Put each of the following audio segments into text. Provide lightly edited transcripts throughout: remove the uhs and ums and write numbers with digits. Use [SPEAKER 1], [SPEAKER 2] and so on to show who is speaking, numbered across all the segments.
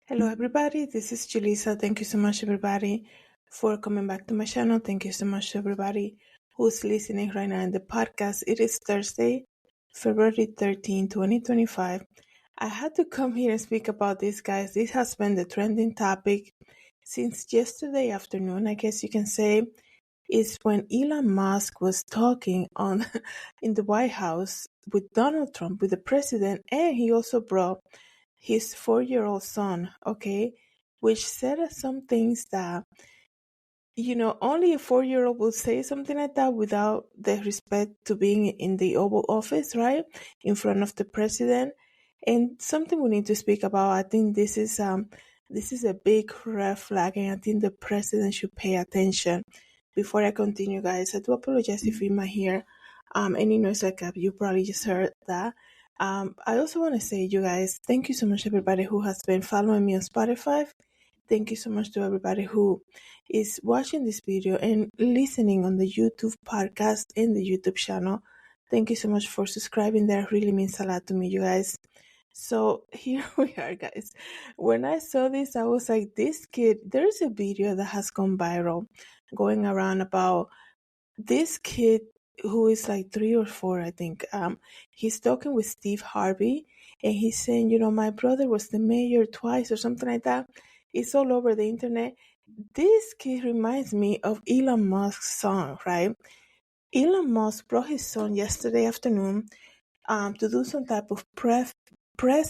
[SPEAKER 1] Hello, everybody. This is Julissa. Thank you so much, everybody, for coming back to my channel. Thank you so much to everybody who's listening right now in the podcast. It is Thursday, February 13, 2025. I had to come here and speak about this, guys. This has been the trending topic since yesterday afternoon, I guess you can say, is when Elon Musk was talking on in the White House with Donald Trump, with the president, and he also brought his 4-year-old son, okay, which said some things that, only a 4-year-old would say something like that without the respect to being in the Oval Office, right, in front of the president. And something we need to speak about. I think this is a big red flag, and I think the president should pay attention. Before I continue, guys, I do apologize if you might hear any noise like that. You probably just heard that. I also want to say, you guys, thank you so much, everybody who has been following me on Spotify. Thank you so much to everybody who is watching this video and listening on the YouTube podcast and the YouTube channel. Thank you so much for subscribing. That really means a lot to me, you guys. So here we are, guys. When I saw this, I was like, this kid, there's a video that has gone viral going around about this kid who is like 3 or 4, I think. He's talking with Steve Harvey, and he's saying, my brother was the mayor twice or something like that. It's all over the internet. This kid reminds me of Elon Musk's son, right? Elon Musk brought his son yesterday afternoon to do some type of press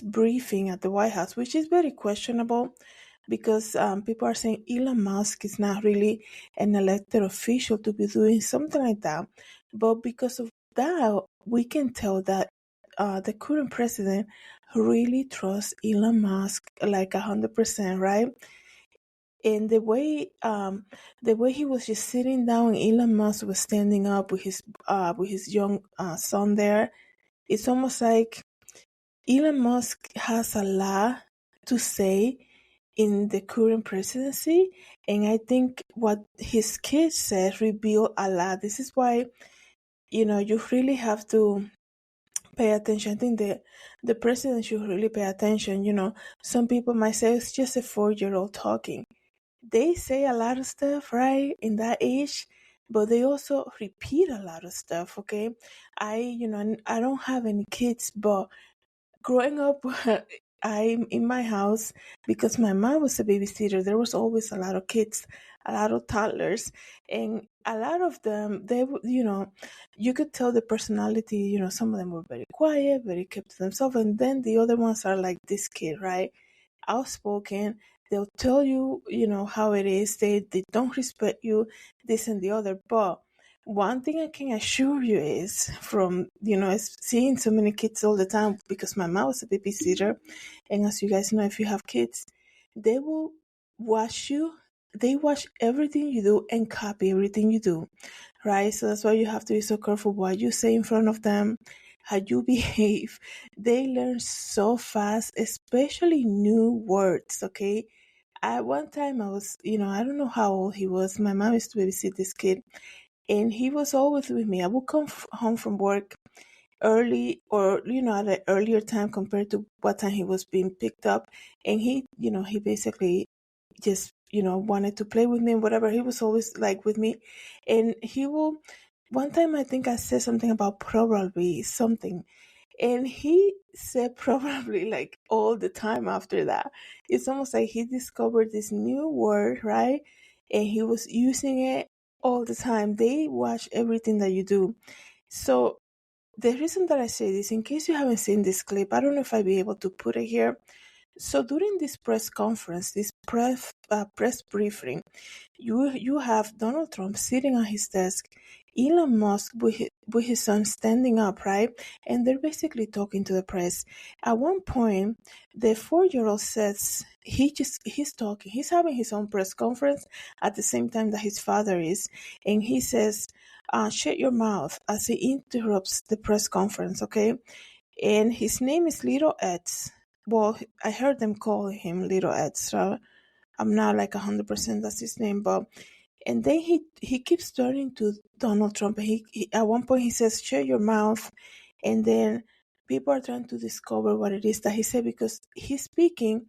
[SPEAKER 1] briefing at the White House, which is very questionable because people are saying Elon Musk is not really an elected official to be doing something like that. But because of that, we can tell that the current president really trusts Elon Musk like 100%, right? And the way he was just sitting down, Elon Musk was standing up with his young son there. It's almost like Elon Musk has a lot to say in the current presidency, and I think what his kids said reveal a lot. This is why you really have to pay attention. I think the president should really pay attention. Some people might say it's just a 4-year-old talking. They say a lot of stuff, right, in that age, but they also repeat a lot of stuff. Okay, I don't have any kids, but growing up, I'm in my house because my mom was a babysitter. There was always a lot of kids, a lot of toddlers, and a lot of them, you could tell the personality. Some of them were very quiet, very kept to themselves, and then the other ones are like this kid, right? Outspoken. They'll tell you, how it is. They don't respect you, this and the other. But one thing I can assure you is from, seeing so many kids all the time because my mom was a babysitter. And as you guys know, if you have kids, they will watch you. They watch everything you do and copy everything you do, right? So that's why you have to be so careful what you say in front of them, how you behave. They learn so fast, especially new words, okay? At one time, I was, I don't know how old he was. My mom used to babysit this kid, and he was always with me. I would come home from work early or, at an earlier time compared to what time he was being picked up. And he basically just, wanted to play with me and whatever. He was always like with me. And one time I think I said something about probably something. And he said probably like all the time after that. It's almost like he discovered this new word, right? And he was using it all the time. They watch everything that you do. So the reason that I say this, in case you haven't seen this clip, I don't know if I'll be able to put it here. So during this press conference, this press briefing, you have Donald Trump sitting on his desk, Elon Musk with his son standing up, right? And they're basically talking to the press. At one point, the 4-year-old says he's talking, he's having his own press conference at the same time that his father is, and he says, "Shut your mouth," as he interrupts the press conference, okay? And his name is Little Ed. Well, I heard them call him Little Ed, so I'm not like 100% that's his name, but and then he keeps turning to Donald Trump. And he at one point he says, "Shut your mouth," and then people are trying to discover what it is that he said because he's speaking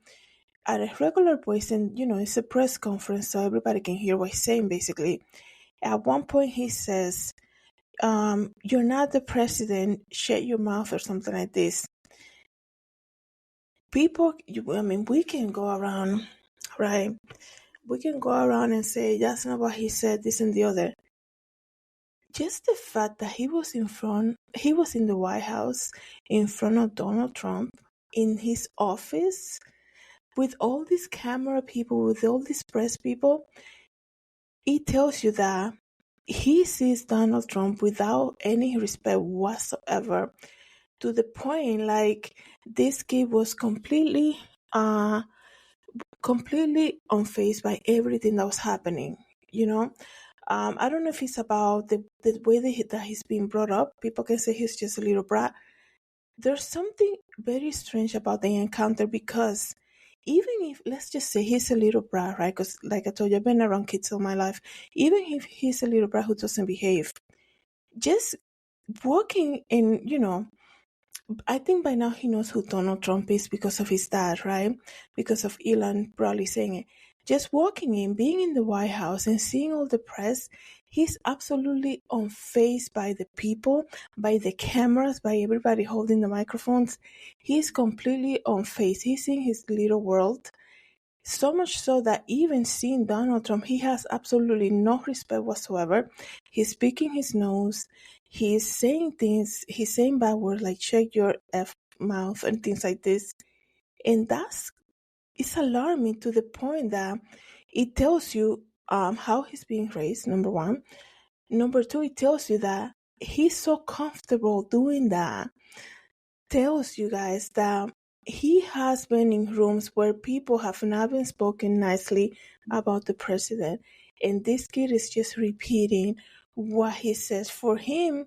[SPEAKER 1] at a regular voice, and it's a press conference, so everybody can hear what he's saying. Basically, at one point he says, "You're not the president. Shut your mouth," or something like this. People, we can go around, right? We can go around and say that's not what he said, this and the other. Just the fact that he was in the White House in front of Donald Trump in his office with all these camera people, with all these press people, it tells you that he sees Donald Trump without any respect whatsoever, to the point like this kid was completely unfazed by everything that was happening. I don't know if it's about the way that he's being brought up. People can say he's just a little brat. There's something very strange about the encounter, because even if, let's just say he's a little brat, right? Because like I told you, I've been around kids all my life. Even if he's a little brat who doesn't behave, just walking in, I think by now he knows who Donald Trump is because of his dad, right? Because of Elon probably saying it. Just walking in, being in the White House and seeing all the press, he's absolutely unfazed by the people, by the cameras, by everybody holding the microphones. He's completely unfazed. He's in his little world. So much so that even seeing Donald Trump, he has absolutely no respect whatsoever. He's picking his nose. He's saying things. He's saying bad words like "check your f mouth" and things like this. And it's alarming to the point that it tells you how he's being raised, number one. Number two, it tells you that he's so comfortable doing that. Tells you guys that he has been in rooms where people have not been spoken nicely about the president, and this kid is just repeating what he says. For him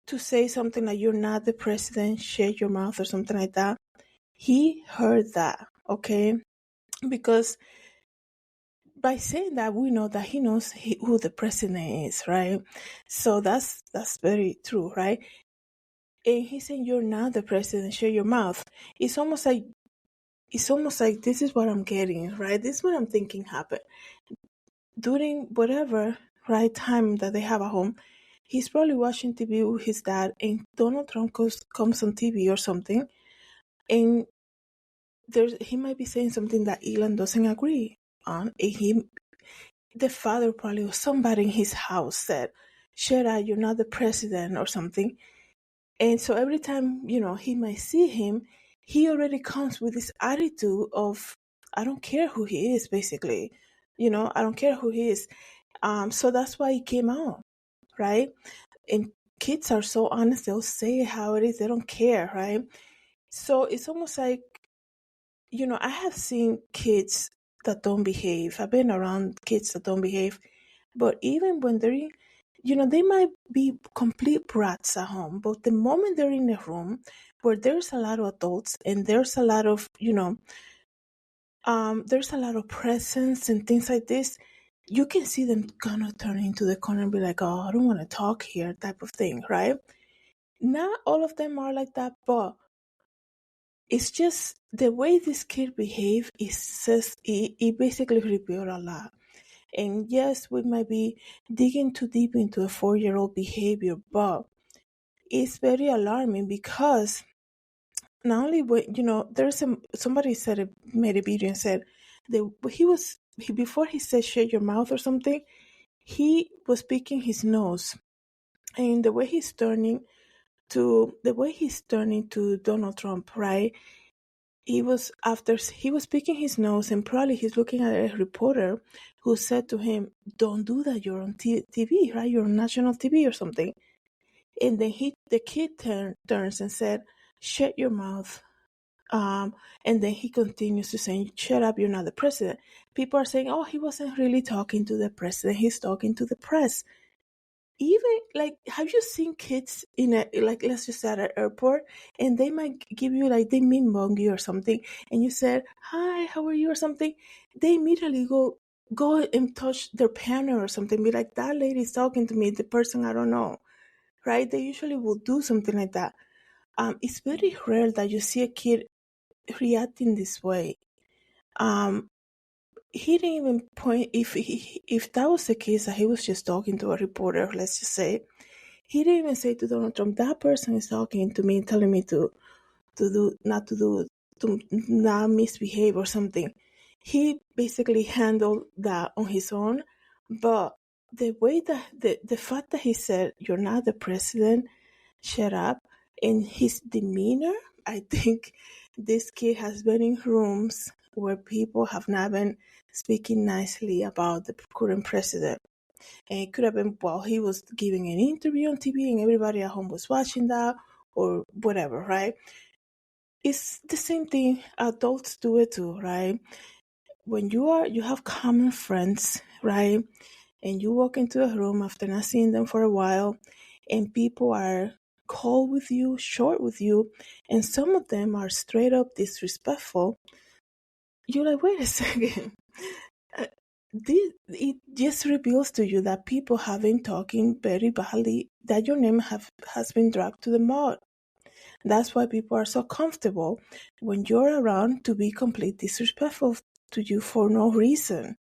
[SPEAKER 1] to say something like "you're not the president, shut your mouth," or something like that, he heard that, okay? Because by saying that, we know that he knows who the president is, right? So that's very true, right? And he's saying "you're not the president, shut your mouth." It's almost like this is what I'm getting, right? This is what I'm thinking happened during whatever right time that they have at home. He's probably watching TV with his dad, and Donald Trump comes on TV or something, and he might be saying something that Elon doesn't agree on, and the father probably or somebody in his house said, "Shut up, you're not the president," or something. And so every time, he might see him, he already comes with this attitude of, "I don't care who he is," basically. "I don't care who he is." So that's why he came out, right? And kids are so honest, they'll say how it is, they don't care, right? So it's almost like, I have seen kids that don't behave. I've been around kids that don't behave. But even when they're they might be complete brats at home, but the moment they're in a room where there's a lot of adults and there's a lot of, there's a lot of presence and things like this, you can see them kind of turn into the corner and be like, "Oh, I don't want to talk here," type of thing, right? Not all of them are like that, but it's just the way this kid behave it basically revealed a lot. And yes, we might be digging too deep into a 4-year-old behavior, but it's very alarming because not only when somebody made a video and said that before he said "shut your mouth" or something, he was picking his nose, and the way he's turning to Donald Trump, right? He was picking his nose, and probably he's looking at a reporter who said to him, "Don't do that. You're on TV, right? You're on national TV or something." And then the kid turns and said, "Shut your mouth." And then he continues to say, "Shut up. You're not the president." People are saying, "Oh, he wasn't really talking to the president. He's talking to the press." Even like, have you seen kids in let's just say at an airport, and they might give you like, they mean monkey or something, and you said, "Hi, how are you?" or something, they immediately go and touch their partner or something, be like, "That lady's talking to me, the person I don't know," right? They usually will do something like that. It's very rare that you see a kid reacting this way. Um, he didn't even point, if that was the case, that he was just talking to a reporter, let's just say, he didn't even say to Donald Trump, that person is talking to me, telling me to not misbehave or something. He basically handled that on his own. But the way that the fact that he said, "You're not the president, shut up," and his demeanor, I think this kid has been in rooms where people have not been speaking nicely about the current president. And it could have been while he was giving an interview on TV and everybody at home was watching that, or whatever, right? It's the same thing. Adults do it too, right? When you have common friends, right? And you walk into a room after not seeing them for a while, and people are cold with you, short with you, and some of them are straight up disrespectful. You're like, wait a second. It just reveals to you that people have been talking very badly, that your name has been dragged to the mud. That's why people are so comfortable when you're around to be completely disrespectful to you for no reason,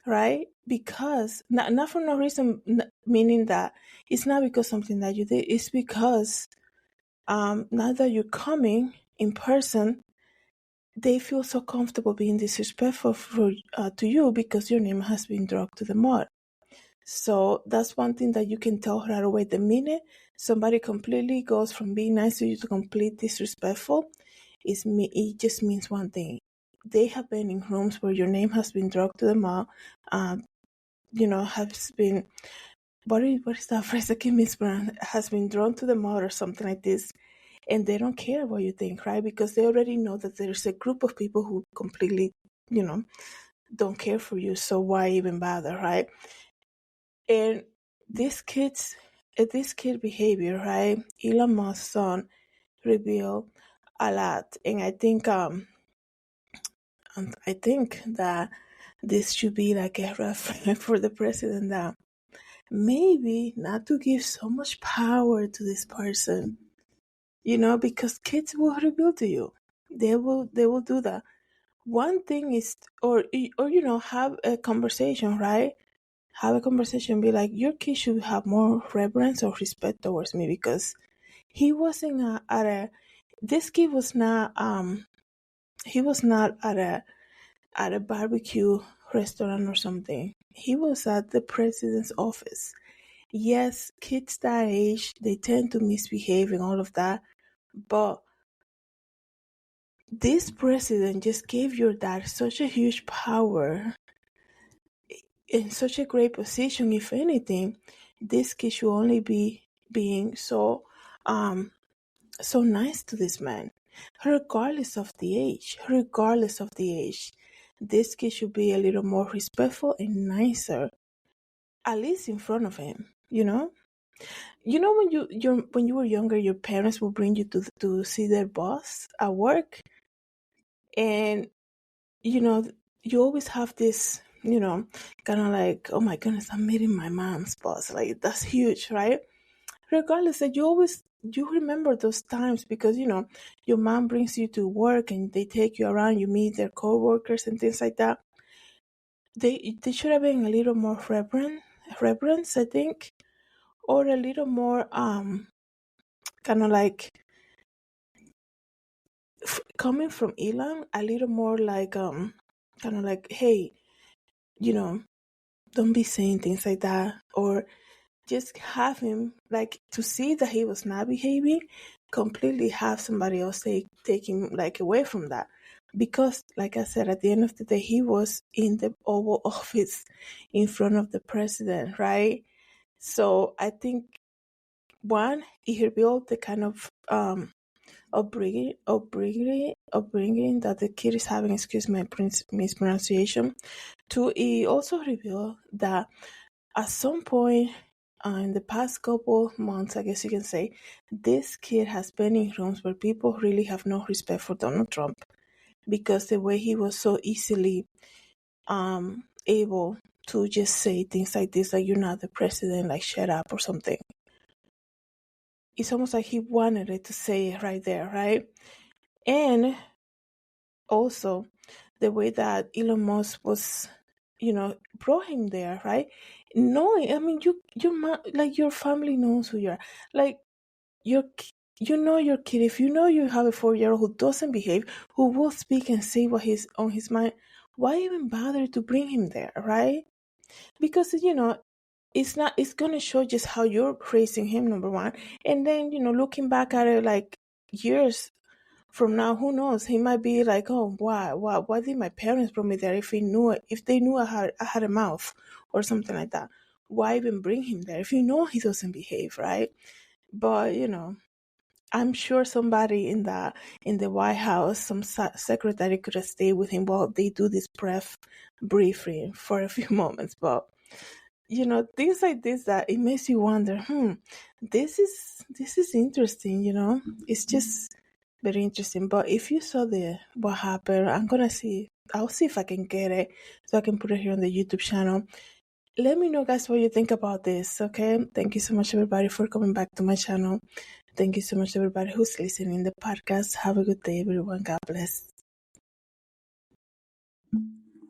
[SPEAKER 1] right? Because, not for no reason, meaning that it's not because something that you did, it's because now that you're coming in person, they feel so comfortable being disrespectful to you because your name has been dragged to the mud. So that's one thing that you can tell right away. The minute somebody completely goes from being nice to you to complete disrespectful, it just means one thing. They have been in rooms where your name has been dragged to the mud, has been, what is that phrase I can mispronounce? Has been drawn to the mud or something like this. And they don't care what you think, right? Because they already know that there's a group of people who completely, don't care for you. So why even bother, right? And this kid behavior, right? Elon Musk's son revealed a lot, and I think that this should be like a red flag for the president, that maybe not to give so much power to this person, because kids will reveal to you. They will do that. One thing is, or have a conversation, right? Have a conversation, be like, your kid should have more reverence or respect towards me, because he wasn't this kid was not he was not at a barbecue restaurant or something. He was at the president's office. Yes, kids that age, they tend to misbehave and all of that, but this president just gave your dad such a huge power in such a great position. If anything, this kid should only be being so nice to this man, regardless of the age. This kid should be a little more respectful and nicer, at least in front of him. When you were younger, your parents will bring you to see their boss at work, and you know, you always have this, kind of like, oh my goodness, I'm meeting my mom's boss. Like, that's huge, right? Regardless, that you remember those times because, your mom brings you to work and they take you around, you meet their coworkers and things like that. They should have been a little more reverence, I think, or a little more, kind of like, coming from Elon, a little more like, kind of like, hey, don't be saying things like that, or just have him, like, to see that he was not behaving, completely have somebody else take him, like, away from that. Because, like I said, at the end of the day, he was in the Oval Office in front of the president, right? So I think, one, it revealed the kind of upbringing that the kid is having. Excuse my mispronunciation. Two, it also revealed that at some point, in the past couple months, I guess you can say, this kid has been in rooms where people really have no respect for Donald Trump, because the way he was so easily able to just say things like this, like, you're not the president, like, shut up or something. It's almost like he wanted it to say it right there, right? And also, the way that Elon Musk was, brought him there, right? Knowing, I mean, like your family knows who you are. Like your, you know your kid. If you know you have a 4-year-old who doesn't behave, who will speak and say what he's on his mind, why even bother to bring him there, right? Because it's not. It's gonna show just how you're raising him, number one, and then looking back at it like years from now, who knows? He might be like, "Oh, why did my parents bring me there? If they knew I had a mouth or something like that, why even bring him there? If you know he doesn't behave, right?" But I'm sure somebody in the White House, some secretary could have stayed with him while they do this press briefing for a few moments. But things like this, that it makes you wonder, this is interesting, it's just very interesting. But if you saw what happened, I'll see if I can get it so I can put it here on the YouTube channel. Let me know, guys, what you think about this. Okay, thank you so much, everybody, for coming back to my channel. Thank you so much, everybody who's listening in the podcast. Have a good day, everyone. God bless.